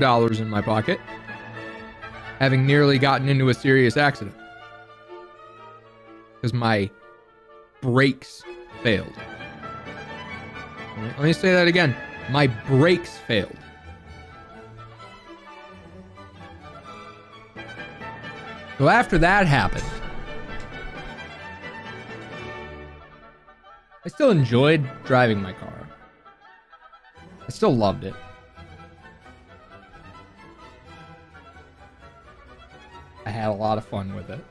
$200 in my pocket, having nearly gotten into a serious accident because my brakes failed. Let me say that again. My brakes failed. So after that happened, I still enjoyed driving my car. I still loved it. I had a lot of fun with it.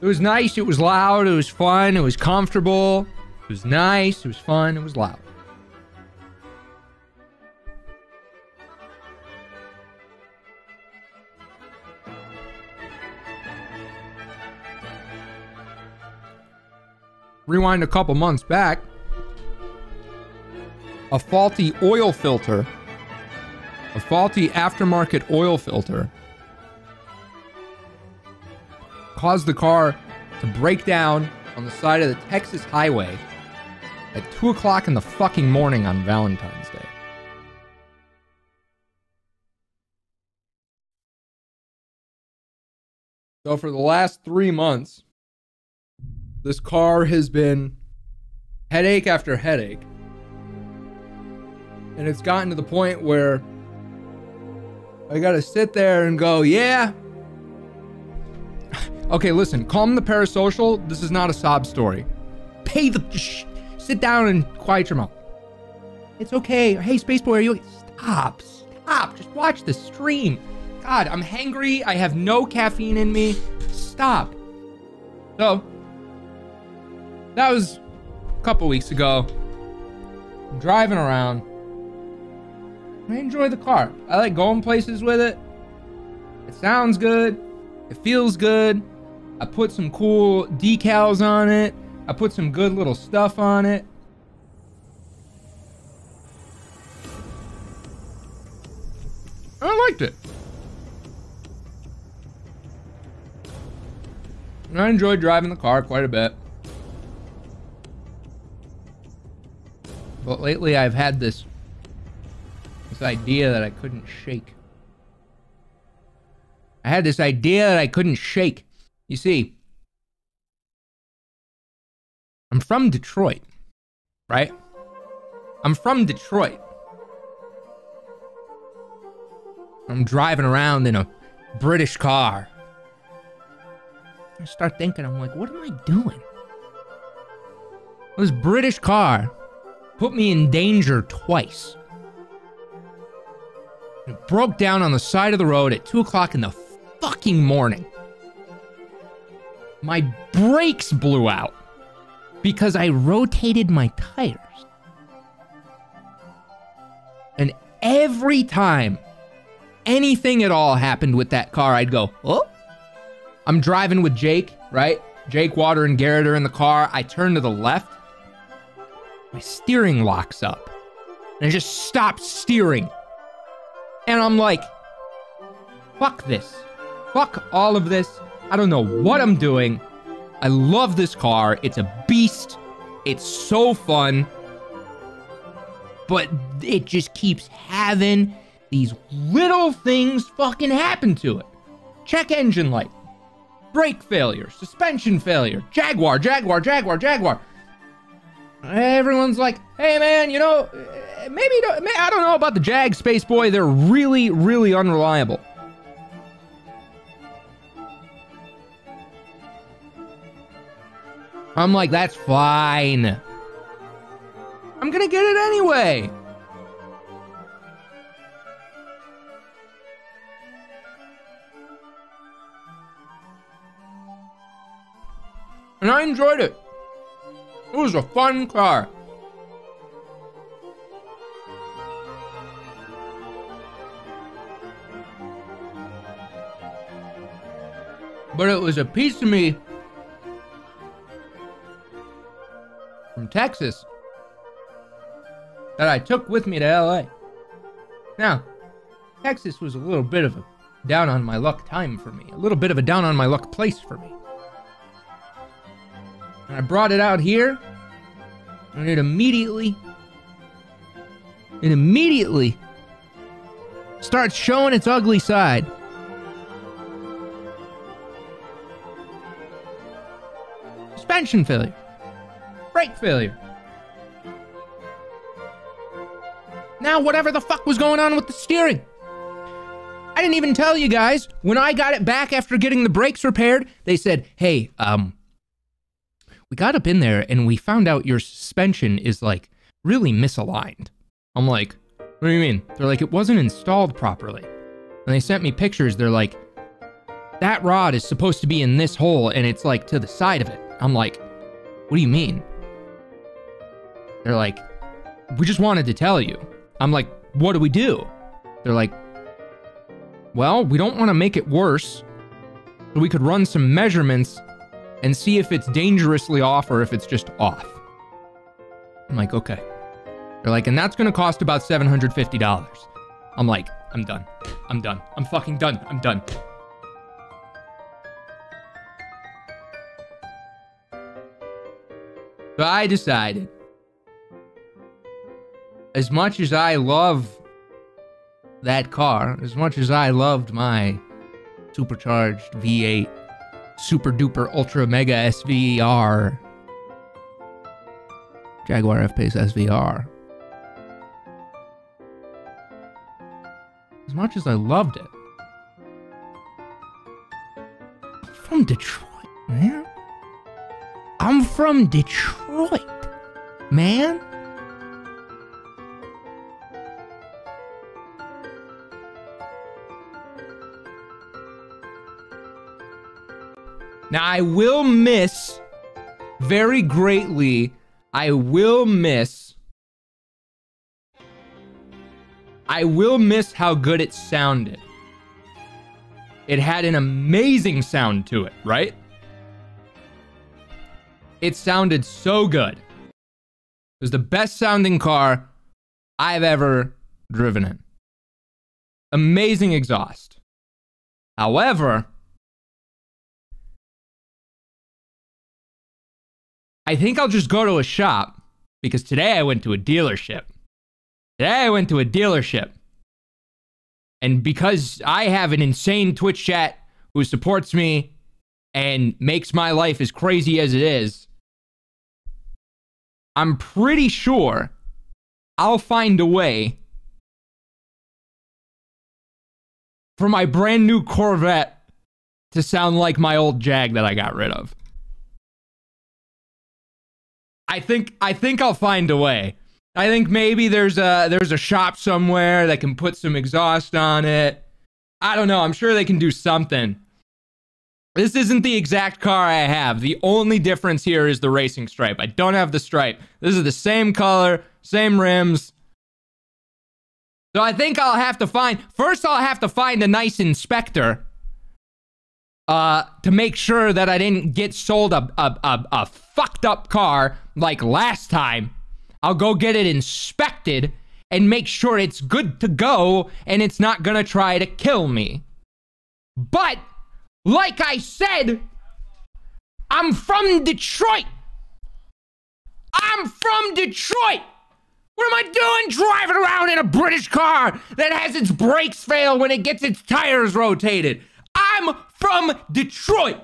It was nice, it was loud, it was fun, it was comfortable, it was nice, it was fun, it was loud. Rewind a couple months back, a faulty oil filter, a faulty aftermarket oil filter caused the car to break down on the side of the Texas highway at 2 o'clock in the fucking morning on Valentine's Day. So for the last 3 months, this car has been headache after headache. And it's gotten to the point where I gotta sit there and go, yeah. Okay, listen, calm the parasocial. This is not a sob story. Sit down and quiet your mouth. It's okay. Hey, Spaceboy, are you... Stop. Just watch the stream. God, I'm hangry. I have no caffeine in me. Stop. So, that was a couple weeks ago. I'm driving around. I enjoy the car. I like going places with it. It sounds good. It feels good. I put some cool decals on it. I put some good little stuff on it. I liked it. And I enjoyed driving the car quite a bit. But lately I've had this idea that I couldn't shake. I had this idea that I couldn't shake. You see, I'm from Detroit, right? I'm from Detroit. I'm driving around in a British car. I start thinking, I'm like, what am I doing? This British car put me in danger twice. It broke down on the side of the road at 2 o'clock in the fucking morning. My brakes blew out because I rotated my tires. And every time anything at all happened with that car, I'd go, oh. I'm driving with Jake, right? Jake, Water, and Garrett are in the car. I turn to the left. My steering locks up. And I just stop steering. And I'm like, fuck this. Fuck all of this. I don't know what I'm doing. I love this car. It's a beast. It's so fun. But it just keeps having these little things fucking happen to it. Check engine light. Brake failure. Suspension failure. Jaguar. Everyone's like, hey man, you know, I don't know about the Jag, Spaceboy. They're really, really unreliable. I'm like, that's fine. I'm gonna get it anyway. And I enjoyed it. It was a fun car. But it was a piece of me from Texas that I took with me to LA. Now, Texas was a little bit of a down on my luck time for me. A little bit of a down on my luck place for me. And I brought it out here, and it immediately and immediately starts showing its ugly side. Suspension failure. Brake failure. Now, whatever the fuck was going on with the steering? I didn't even tell you guys. When I got it back after getting the brakes repaired, they said, hey, we got up in there and we found out your suspension is like really misaligned. I'm like, what do you mean? They're like, it wasn't installed properly. And they sent me pictures. They're like, that rod is supposed to be in this hole and it's like to the side of it. I'm like, what do you mean? They're like, we just wanted to tell you. I'm like, what do we do? They're like, well, we don't want to make it worse. So we could run some measurements and see if it's dangerously off or if it's just off. I'm like, okay. They're like, and that's going to cost about $750. I'm like, I'm done. I'm done. I'm fucking done. I'm done. So I decided, as much as I love that car, as much as I loved my supercharged V8 super duper ultra mega SVR Jaguar F-Pace SVR, as much as I loved it, I'm from Detroit, man. I'm from Detroit, man. Now, I will miss very greatly. I will miss how good it sounded. It had an amazing sound to it, right? It sounded so good. It was the best sounding car I've ever driven in. Amazing exhaust. However, I think I'll just go to a shop, because today I went to a dealership. And because I have an insane Twitch chat who supports me and makes my life as crazy as it is, I'm pretty sure I'll find a way for my brand new Corvette to sound like my old Jag that I got rid of. I think I'll find a way. I think maybe there's a shop somewhere that can put some exhaust on it. I don't know. I'm sure they can do something. This isn't the exact car I have. The only difference here is the racing stripe. I don't have the stripe. This is the same color, same rims. So I think I'll have to find a nice inspector to make sure that I didn't get sold a fucked up car like last time. I'll go get it inspected and make sure it's good to go and it's not gonna try to kill me. But like I said, I'm from Detroit. I'm from Detroit. What am I doing driving around in a British car that has its brakes fail when it gets its tires rotated? I'm from Detroit.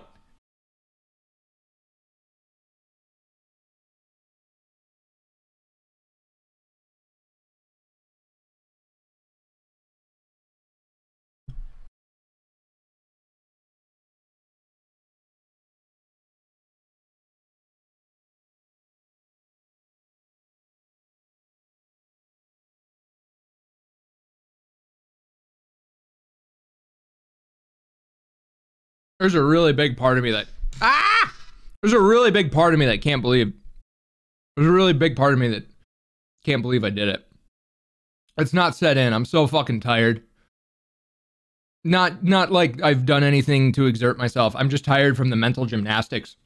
There's a really big part of me that there's a really big part of me that can't believe. There's a really big part of me that can't believe I did it. It's not set in. I'm so fucking tired. Not like I've done anything to exert myself. I'm just tired from the mental gymnastics.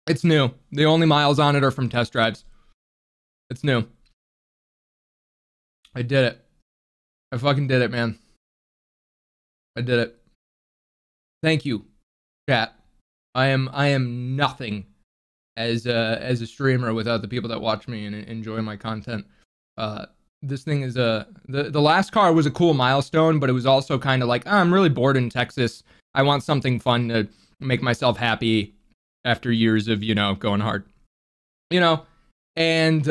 It's new. The only miles on it are from test drives. It's new. I did it. I fucking did it, man. I did it. Thank you, chat. I am nothing as a streamer without the people that watch me and enjoy my content. this thing is the last car was a cool milestone, but it was also kind of like, oh, I'm really bored in Texas. I want something fun to make myself happy after years of, going hard. And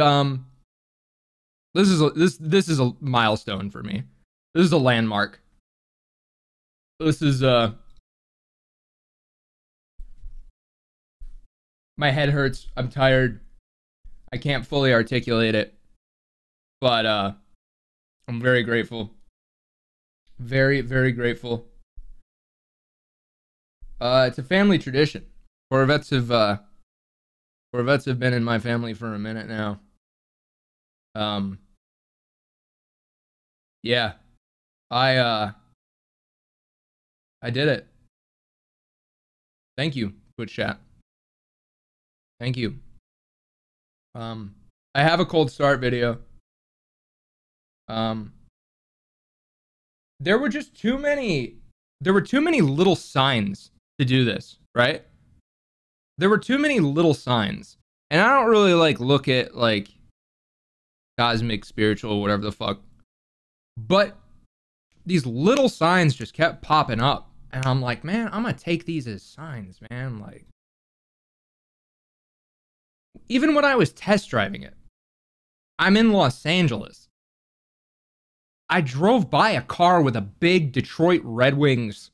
this is a milestone for me. This is a landmark. This is my head hurts. I'm tired. I can't fully articulate it. But I'm very grateful. Very, very grateful. It's a family tradition. Corvettes have been in my family for a minute now. Yeah. I did it. Thank you, Twitch chat. Thank you. I have a cold start video. There were too many little signs to do this, right? There were too many little signs. And I don't really look at cosmic, spiritual, whatever the fuck. But these little signs just kept popping up. And I'm like, man, I'm gonna take these as signs, man. Even when I was test driving it, I'm in Los Angeles. I drove by a car with a big Detroit Red Wings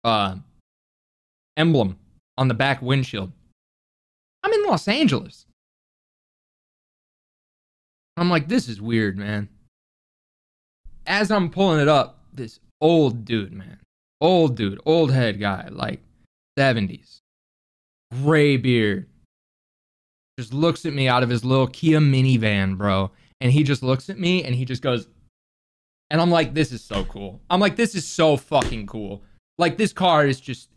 emblem on the back windshield. I'm in Los Angeles. I'm like, this is weird, man. As I'm pulling it up, this old dude, man. Old dude, old head guy, 70s. Gray beard. Just looks at me out of his little Kia minivan, bro. And he just looks at me and he just goes, and I'm like, this is so cool. I'm like, this is so fucking cool. This car is just,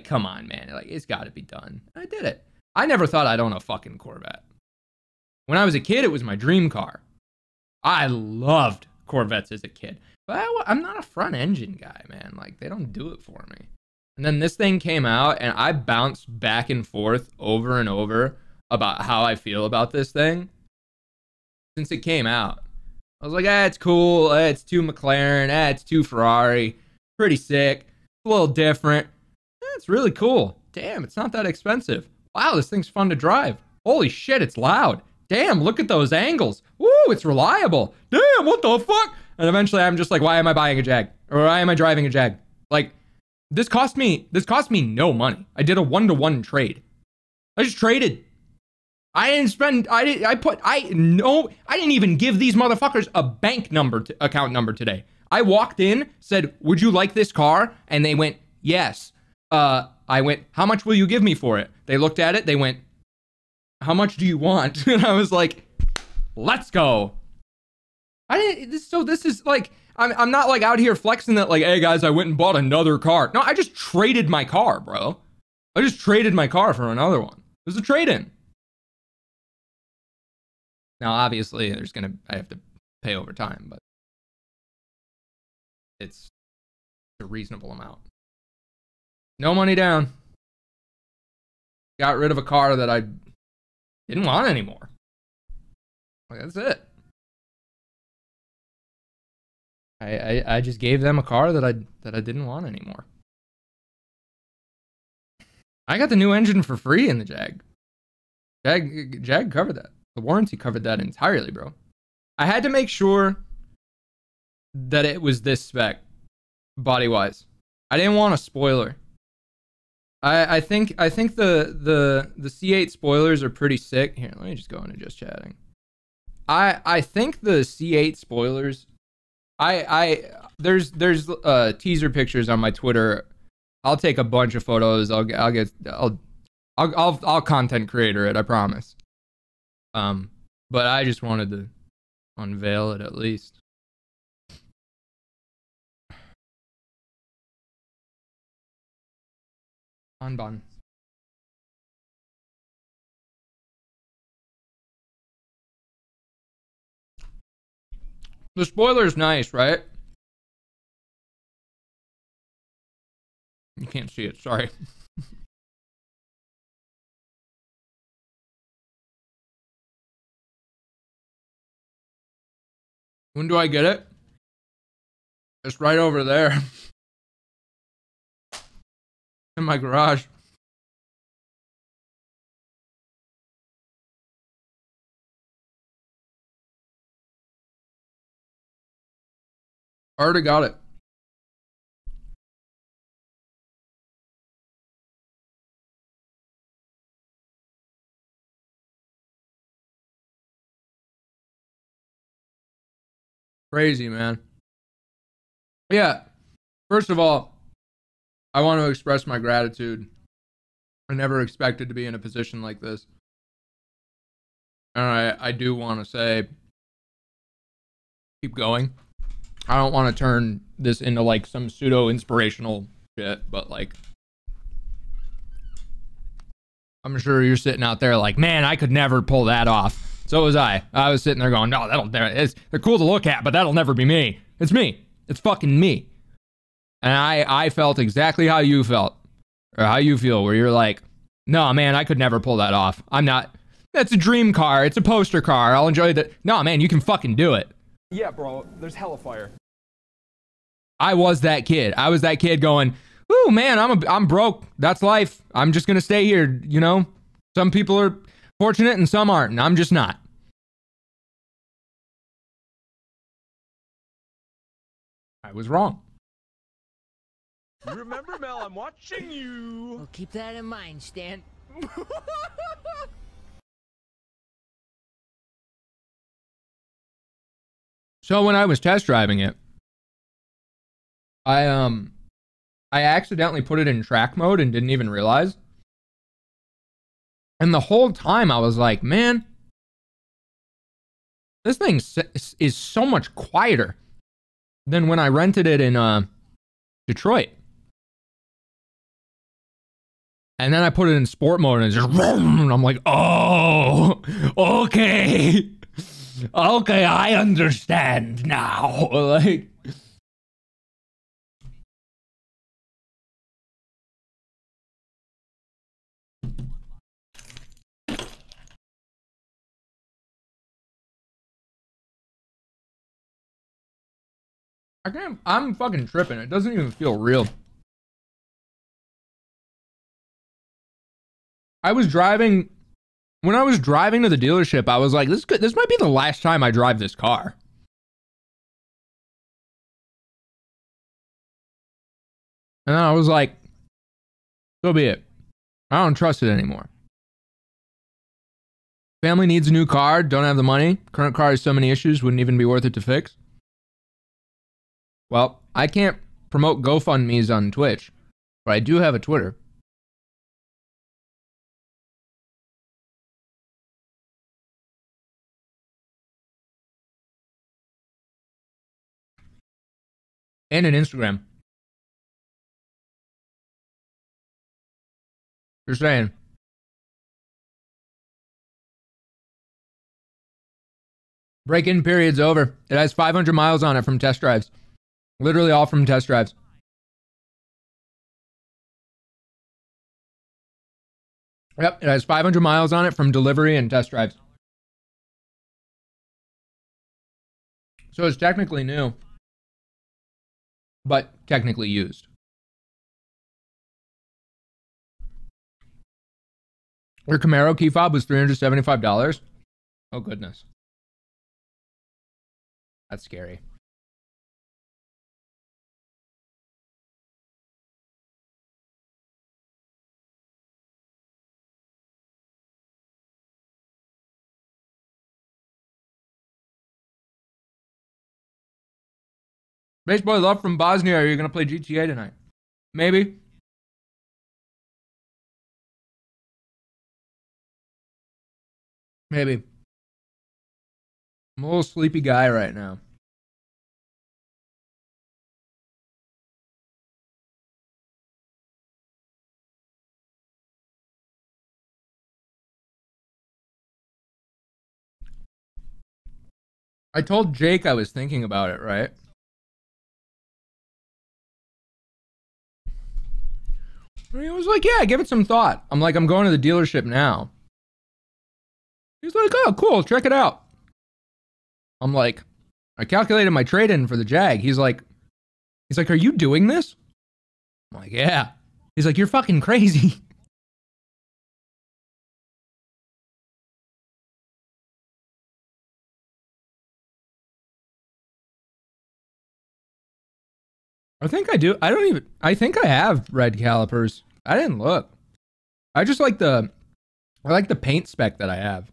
come on, man. It's got to be done. I did it. I never thought I'd own a fucking Corvette. When I was a kid, it was my dream car. I loved Corvettes as a kid. But I'm not a front engine guy, man. They don't do it for me. And then this thing came out, and I bounced back and forth over and over about how I feel about this thing since it came out. I was like, it's cool. It's too McLaren. It's too Ferrari. Pretty sick. A little different. It's really cool. Damn, it's not that expensive. Wow, this thing's fun to drive. Holy shit, it's loud. Damn, look at those angles. Woo, it's reliable. Damn, what the fuck? And eventually I'm just like, why am I buying a Jag? Or why am I driving a Jag? This cost me no money. I did a 1-to-1 trade. I just traded. I didn't even give these motherfuckers a bank account number today. I walked in, said, would you like this car? And they went, yes. I went, how much will you give me for it? They looked at it. They went, how much do you want? And I was like, let's go. This is I'm not out here flexing that hey guys, I went and bought another car. No, I just traded my car, bro. I just traded my car for another one. It was a trade-in. Now, obviously, I have to pay over time, but it's a reasonable amount. No money down. Got rid of a car that I didn't want anymore. That's it. I just gave them a car that I didn't want anymore. I got the new engine for free in the Jag. Jag covered that. The warranty covered that entirely, bro. I had to make sure that it was this spec, body-wise. I didn't want a spoiler. I think the C8 spoilers are pretty sick. Here, let me just go into just chatting. I think the C8 spoilers. There's teaser pictures on my Twitter. I'll take a bunch of photos. I'll content creator it. I promise. But I just wanted to unveil it at least. Anban. The spoiler's nice, right? You can't see it, sorry. When do I get it? It's right over there. In my garage. Already got it. Crazy, man. Yeah. First of all, I want to express my gratitude. I never expected to be in a position like this. And I do want to say, keep going. I don't want to turn this into like some pseudo inspirational shit, but like, I'm sure you're sitting out there like, man, I could never pull that off. So was I. I was sitting there going, no, they're cool to look at, but that'll never be me. It's me. It's fucking me. And I felt exactly how you felt, or how you feel, where you're like, no, man, I could never pull that off. I'm not. That's a dream car. It's a poster car. I'll enjoy that. No, man, you can fucking do it. Yeah, bro, there's hella fire. I was that kid. I was that kid going, ooh, man, I'm broke. That's life. I'm just gonna stay here, you know? Some people are fortunate and some aren't, and I'm just not. I was wrong. Remember, Mel, I'm watching you. Well, keep that in mind, Stan. So when I was test driving it, I accidentally put it in track mode and didn't even realize. And the whole time I was like, man, this thing is so much quieter than when I rented it in Detroit. And then I put it in sport mode and it's just, and I'm like, oh, okay. Okay, I understand now. Like, I'm fucking tripping. It doesn't even feel real. When I was driving to the dealership, I was like, this might be the last time I drive this car. And then I was like, so be it. I don't trust it anymore. Family needs a new car, don't have the money. Current car has so many issues, wouldn't even be worth it to fix. Well, I can't promote GoFundMe's on Twitch, but I do have a Twitter. And an Instagram. Just saying. Break-in period's over. It has 500 miles on it from test drives. Literally all from test drives. Yep, it has 500 miles on it from delivery and test drives. So it's technically new, but technically used. Your Camaro key fob was $375. Oh, goodness. That's scary. Spaceboy Love from Bosnia, are you going to play GTA tonight? Maybe. Maybe. I'm a little sleepy guy right now. I told Jake I was thinking about it, right? He was like, yeah, give it some thought. I'm like, I'm going to the dealership now. He's like, oh, cool, check it out. I'm like, I calculated my trade-in for the Jag. He's like, are you doing this? I'm like, yeah. He's like, you're fucking crazy. I think I do. I think I have red calipers. I didn't look. I just like I like the paint spec that I have.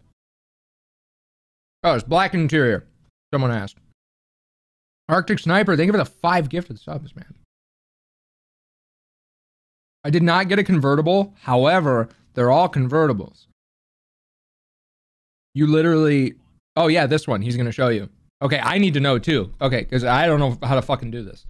Oh, it's black interior. Someone asked. Arctic Sniper, thank you for the 5 gifted subs, man. I did not get a convertible. However, they're all convertibles. You literally... Oh, yeah, this one. He's going to show you. Okay, I need to know, too. Okay, because I don't know how to fucking do this.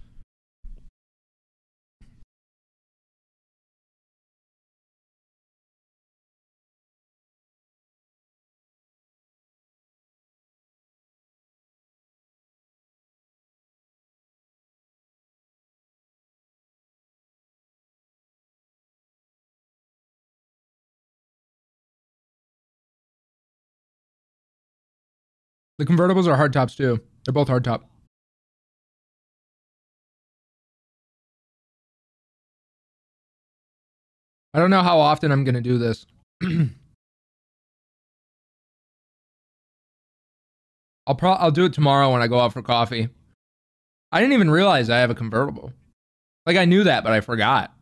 The convertibles are hardtops, too. They're both hardtop. I don't know how often I'm going to do this. I'll do it tomorrow when I go out for coffee. I didn't even realize I have a convertible. Like, I knew that, but I forgot.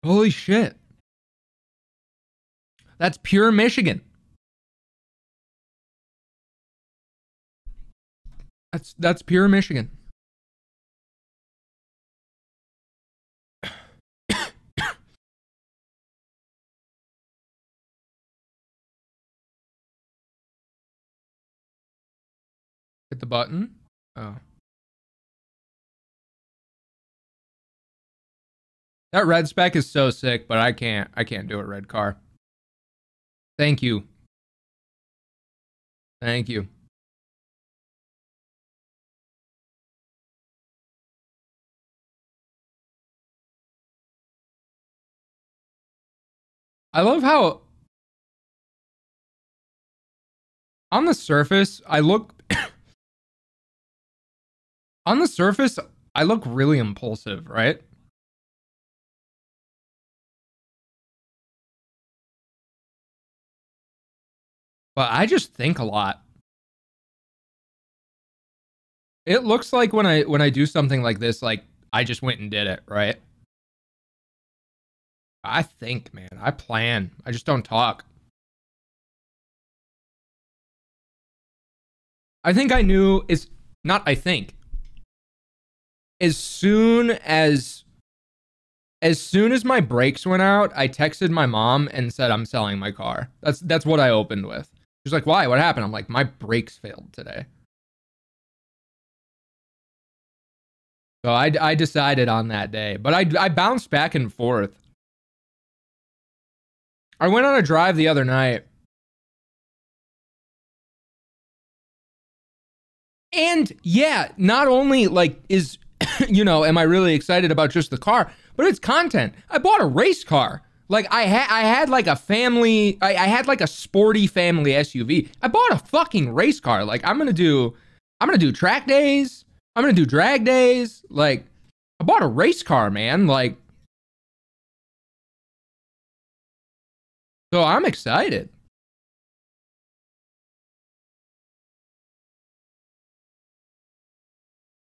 Holy shit. That's pure Michigan. That's pure Michigan. Hit the button. Oh. That red spec is so sick, but I can't do a red car. Thank you. Thank you. I love how on the surface I look on the surface I look really impulsive, right? But I just think a lot. It looks like when I do something like this, like I just went and did it, right? I think, man. I plan. I just don't talk. I think I knew it's not I think. As soon as my brakes went out, I texted my mom and said I'm selling my car. That's what I opened with. She's like, "Why? What happened?" I'm like, "My brakes failed today." So I decided on that day, but I bounced back and forth. I went on a drive the other night. And yeah, not only like is you know, am I really excited about just the car, but it's content. I bought a race car. Like I had like a family, I had like a sporty family SUV. I bought a fucking race car. Like I'm gonna do track days. I'm gonna do drag days. Like I bought a race car, man. Like, so I'm excited.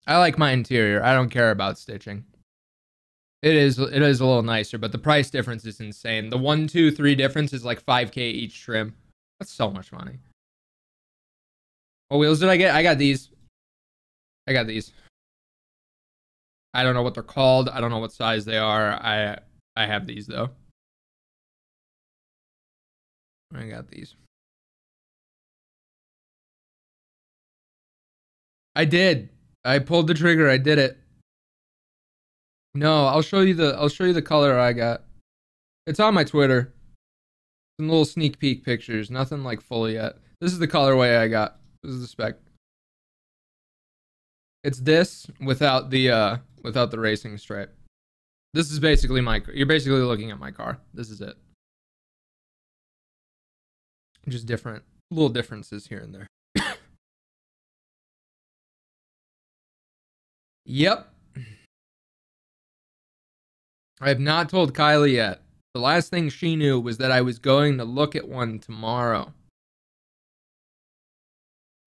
I like my interior. I don't care about stitching. It is a little nicer, but the price difference is insane. The 1, 2, 3 difference is like 5K each trim. That's so much money. What wheels did I get? I got these. I got these. I don't know what they're called. I don't know what size they are. I have these though. I got these. I did. I pulled the trigger. I did it. No, I'll show you the color I got. It's on my Twitter. Some little sneak peek pictures. Nothing like full yet. This is the colorway I got. This is the spec. It's this without the racing stripe. This is basically you're basically looking at my car. This is it. Just different little differences here and there. Yep. I have not told Kylie yet. The last thing she knew was that I was going to look at one tomorrow.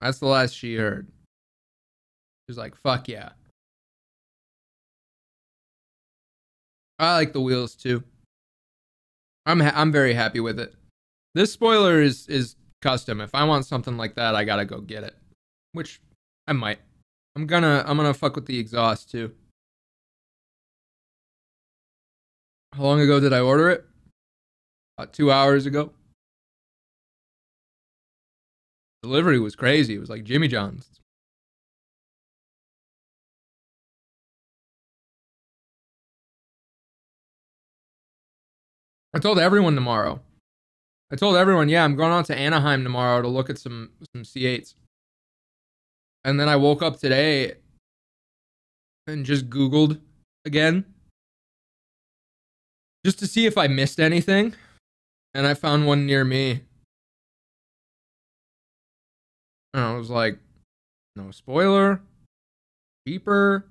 That's the last she heard. She was like, fuck yeah. I like the wheels too. I'm very happy with it. This spoiler is custom. If I want something like that, I gotta go get it. Which I might. I'm gonna fuck with the exhaust too. How long ago did I order it? About 2 hours ago. Delivery was crazy. It was like Jimmy John's. I told everyone tomorrow. I told everyone, yeah, I'm going out to Anaheim tomorrow to look at some C8s. And then I woke up today and just Googled again. Just to see if I missed anything. And I found one near me. And I was like, no spoiler. Cheaper.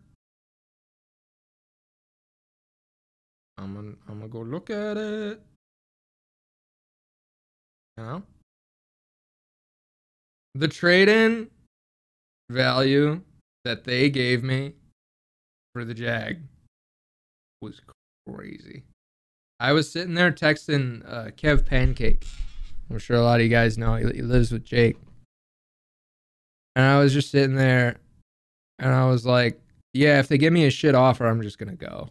I'm gonna go look at it. You know? The trade-in value that they gave me for the Jag was crazy. I was sitting there texting Kev Pancake. I'm sure a lot of you guys know he lives with Jake. And I was just sitting there and I was like, yeah, if they give me a shit offer, I'm just gonna go.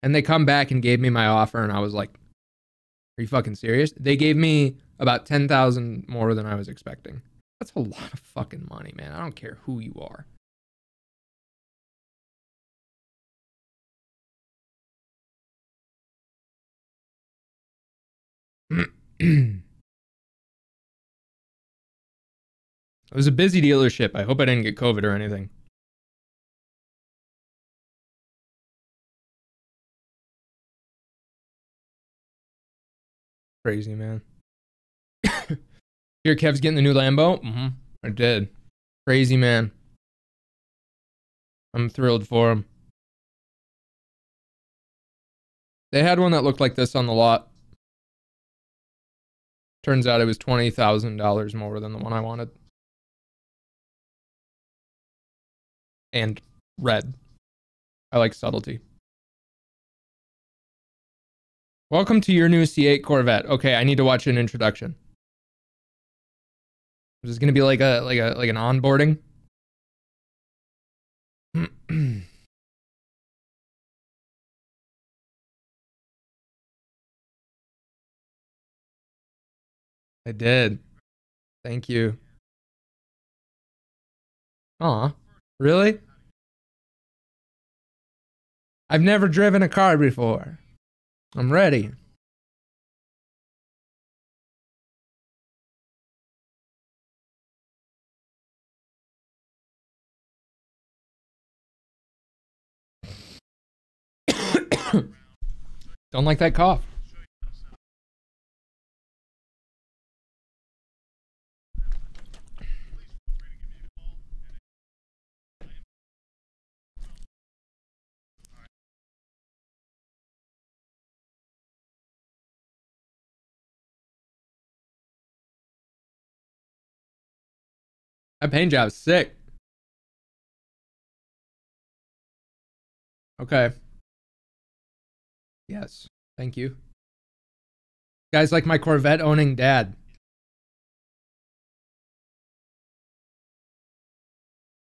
And they come back and gave me my offer and I was like, are you fucking serious? They gave me about 10,000 more than I was expecting. That's a lot of fucking money, man. I don't care who you are. It was a busy dealership. I hope I didn't get COVID or anything. Crazy, man. Here, Kev's getting the new Lambo. I did. Crazy, man. I'm thrilled for him. They had one that looked like this on the lot. Turns out it was $20,000 more than the one I wanted. And red. I like subtlety. Welcome to your new C8 Corvette. Okay, I need to watch an introduction. Is this gonna be like an onboarding? I did. Thank you. Aw, really? I've never driven a car before. I'm ready. Don't like that cough. That paint job's sick. Okay. Yes. Thank you. Guys like my Corvette owning dad.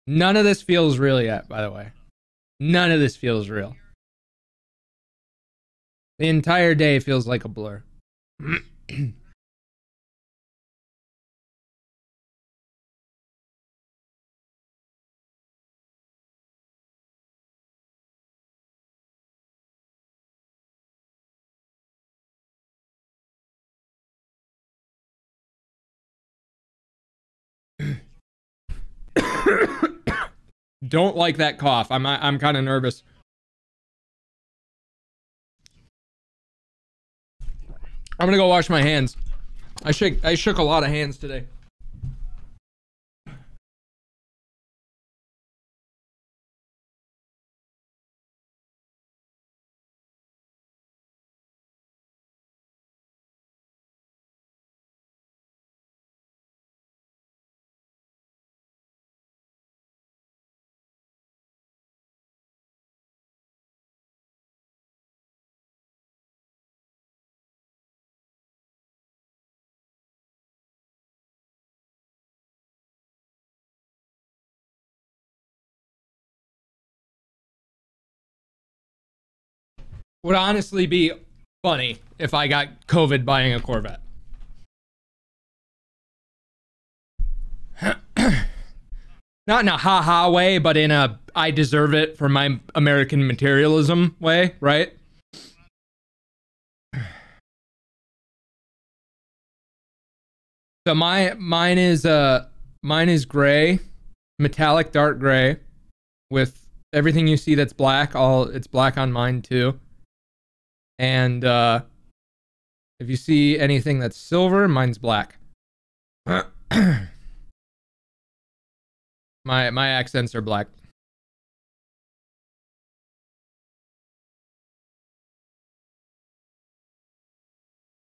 None of this feels real yet, by the way. None of this feels real. The entire day feels like a blur. Don't like that cough. I'm kind of nervous. I'm gonna go wash my hands. I shook a lot of hands today. Would honestly be funny if I got COVID buying a Corvette. Not in a ha-ha way, but in a I deserve it for my American materialism way, right? So mine is gray, metallic dark gray, with everything you see that's black, all it's black on mine too. And if you see anything that's silver, mine's black. My accents are black.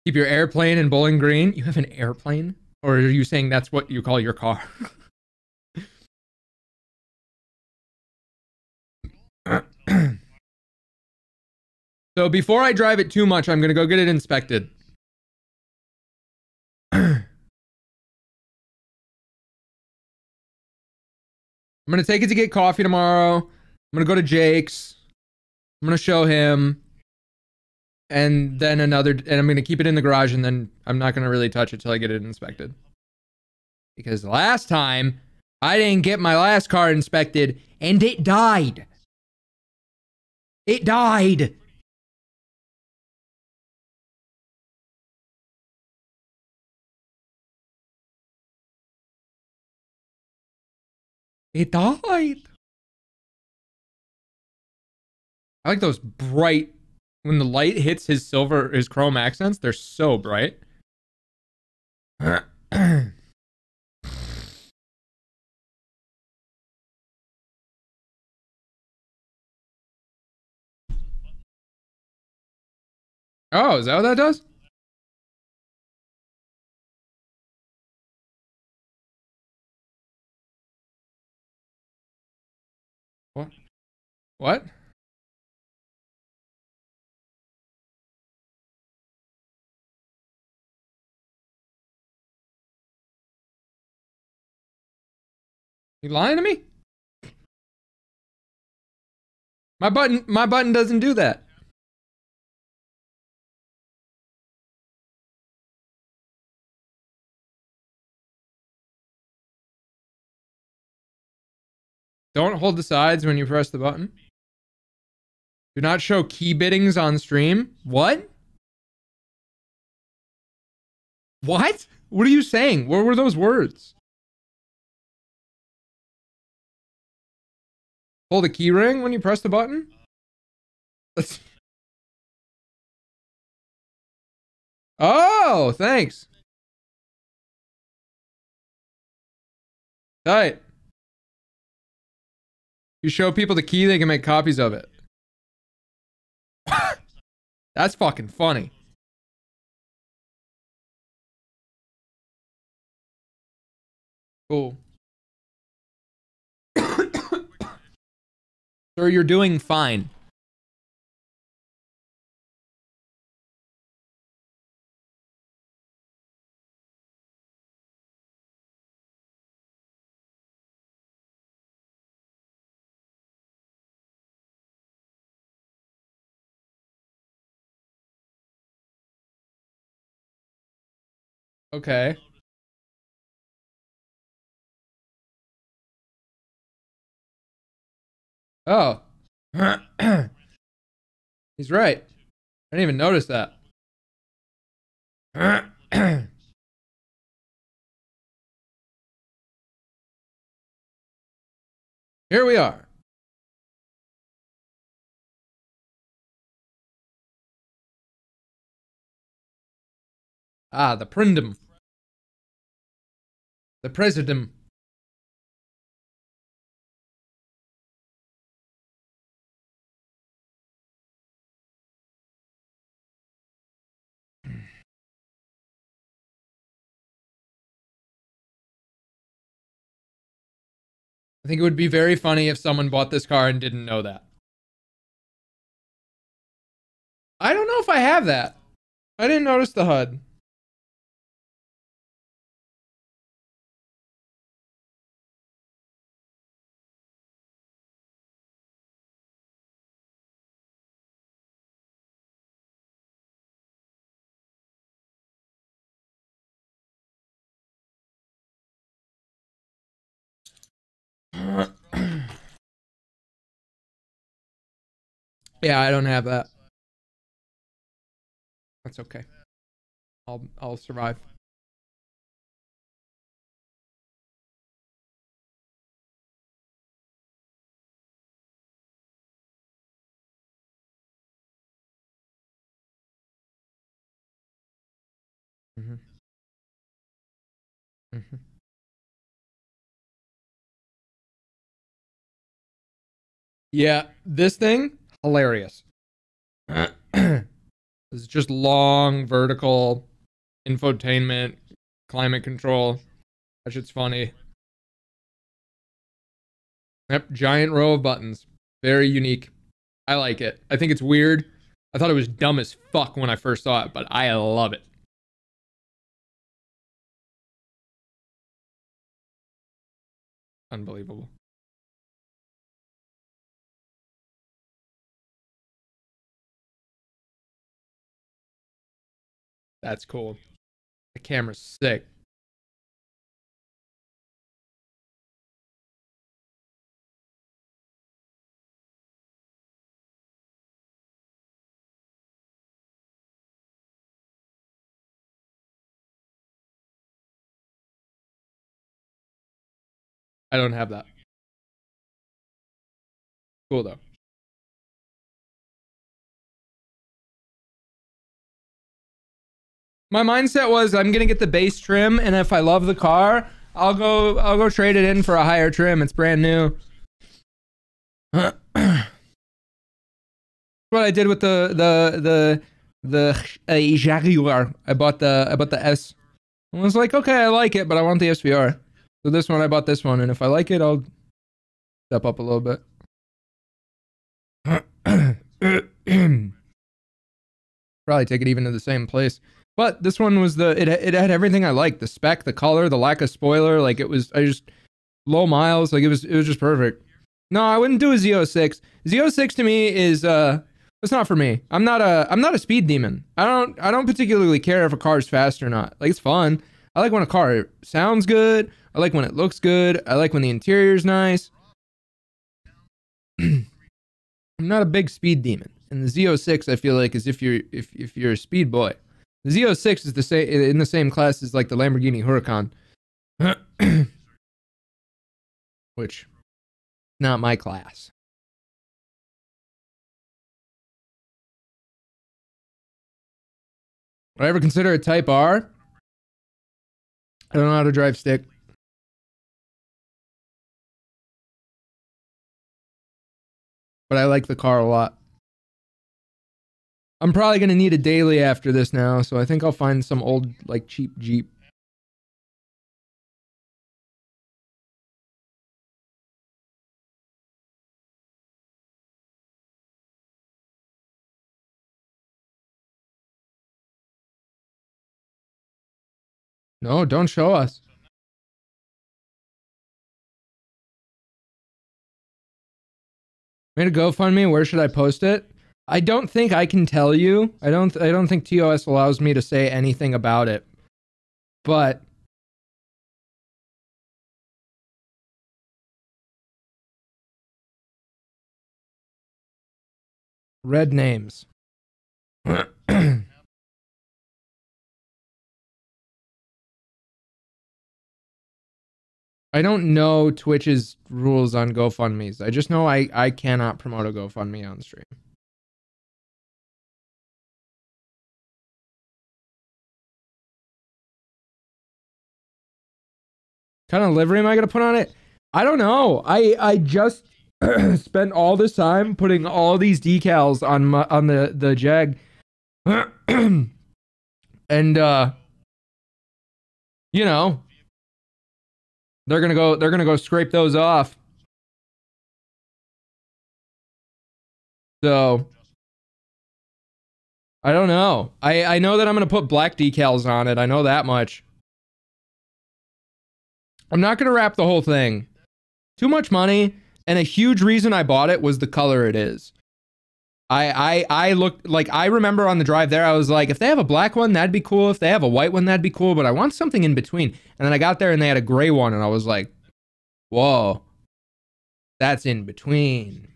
Keep your airplane in Bowling Green. You have an airplane? Or are you saying that's what you call your car? So before I drive it too much, I'm gonna go get it inspected. I'm gonna take it to get coffee tomorrow. I'm gonna go to Jake's. I'm gonna show him. And then and I'm gonna keep it in the garage, and then I'm not gonna really touch it till I get it inspected. Because last time, I didn't get my last car inspected, and it died. It died. It died. I like those bright, when the light hits his chrome accents, they're so bright. Oh, is that what that does? What? What? You lying to me? My button doesn't do that. Don't hold the sides when you press the button. Do not show key biddings on stream. What? What? What are you saying? What were those words? Hold a key ring when you press the button? Oh, thanks. Tight. You show people the key, they can make copies of it. That's fucking funny. Cool. Sir, you're doing fine. Okay. Oh. He's right. I didn't even notice that. Here we are. Ah, the Prindum. The President. I think it would be very funny if someone bought this car and didn't know that. I don't know if I have that. I didn't notice the HUD. Yeah, I don't have that. That's okay. I'll survive. Mm-hmm. Mm-hmm. Yeah, this thing hilarious. It's just long vertical infotainment, climate control. That shit's funny. Yep, giant row of buttons. Very unique. I like it. I think it's weird. I thought it was dumb as fuck when I first saw it, but I love it. Unbelievable. That's cool. The camera's sick. I don't have that. Cool though. My mindset was I'm gonna get the base trim, and if I love the car, I'll go trade it in for a higher trim. It's brand new. What I did with the Jaguar. I bought the S. I was like, okay, I like it, but I want the SVR. So this one, I bought this one, and if I like it, I'll step up a little bit. Probably take it even to the same place. But this one was it had everything I liked. The spec, the color, the lack of spoiler. Like it was, I just low miles. Like it was just perfect. No, I wouldn't do a Z06. Z06 to me is it's not for me. I'm not a speed demon. I don't particularly care if a car is fast or not. Like it's fun. I like when a car sounds good. I like when it looks good. I like when the interior's nice. I'm not a big speed demon. And the Z06 I feel like is if you're a speed boy. The Z06 is the same in the same class as like the Lamborghini Huracan. Which not my class. Would I ever consider a Type R? I don't know how to drive stick. But I like the car a lot. I'm probably going to need a daily after this now, so I think I'll find some old, like, cheap Jeep. No, don't show us. Made a GoFundMe. Where should I post it? I don't think I can tell you. I don't think TOS allows me to say anything about it. But red names. I don't know Twitch's rules on GoFundMes. I just know I cannot promote a GoFundMe on stream. Kind of livery am I gonna put on it? I don't know. I just spent all this time putting all these decals on the Jag, and you know, they're gonna go scrape those off. So I don't know. I know that I'm gonna put black decals on it. I know that much. I'm not gonna wrap the whole thing. Too much money, and a huge reason I bought it was the color it is. I looked, like, I remember on the drive there, I was like, if they have a black one, that'd be cool. If they have a white one, that'd be cool. But I want something in between. And then I got there and they had a gray one, and I was like, whoa. That's in between.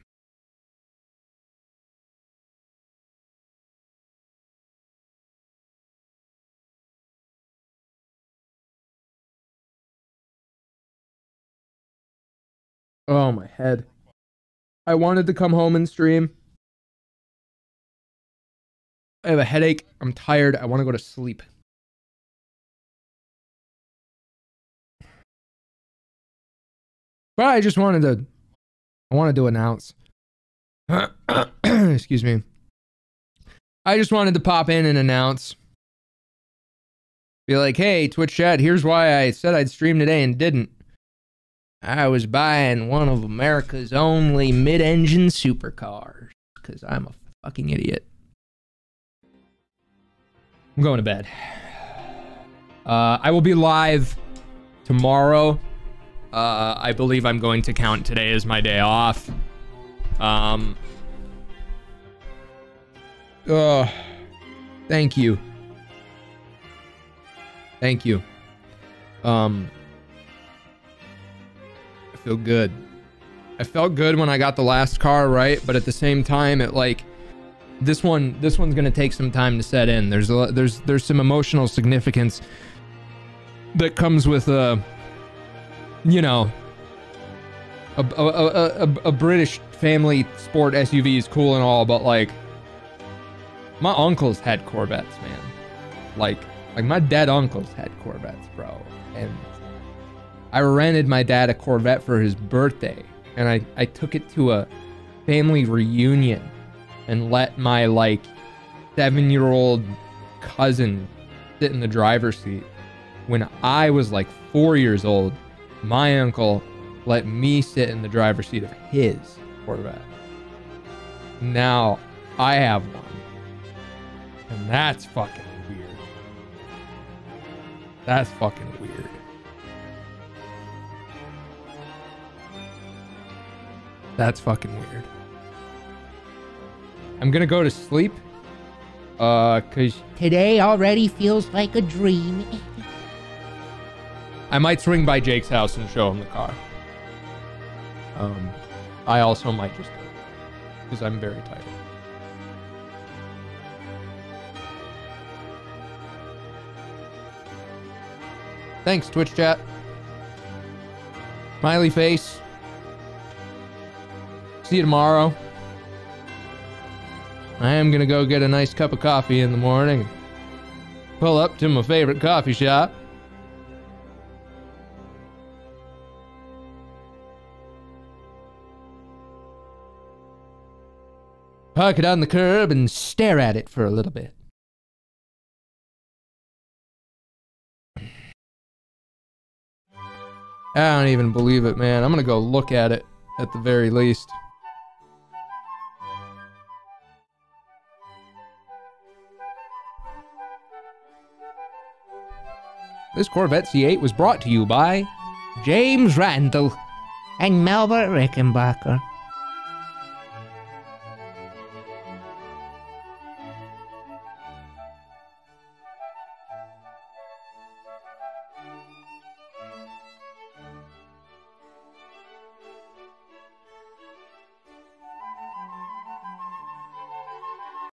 Oh, my head. I wanted to come home and stream. I have a headache. I'm tired. I want to go to sleep. But I just wanted to announce. Excuse me. I just wanted to pop in and announce. Be like, hey, Twitch chat, here's why I said I'd stream today and didn't. I was buying one of America's only mid-engine supercars. Because I'm a fucking idiot. I'm going to bed. I will be live tomorrow. I believe I'm going to count today as my day off. Thank you. Thank you. I feel good. I felt good when I got the last car, right? But at the same time, it like this one's gonna take some time to set in. There's some emotional significance that comes with you know, a British family sport SUV is cool and all, but like my uncles had Corvettes, man. Like my dead uncles had Corvettes, bro. And I rented my dad a Corvette for his birthday, and I took it to a family reunion and let my like 7-year-old cousin sit in the driver's seat. When I was like 4 years old, my uncle let me sit in the driver's seat of his Corvette. Now I have one. And that's fucking weird. That's fucking weird. That's fucking weird. I'm gonna go to sleep. Cause today already feels like a dream. I might swing by Jake's house and show him the car. I also might just go, because I'm very tired. Thanks, Twitch chat. Smiley face. See you tomorrow. I am gonna go get a nice cup of coffee in the morning. Pull up to my favorite coffee shop. Park it on the curb and stare at it for a little bit. I don't even believe it, man. I'm gonna go look at it at the very least. This Corvette C8 was brought to you by James Randall and Melba Rickenbacker.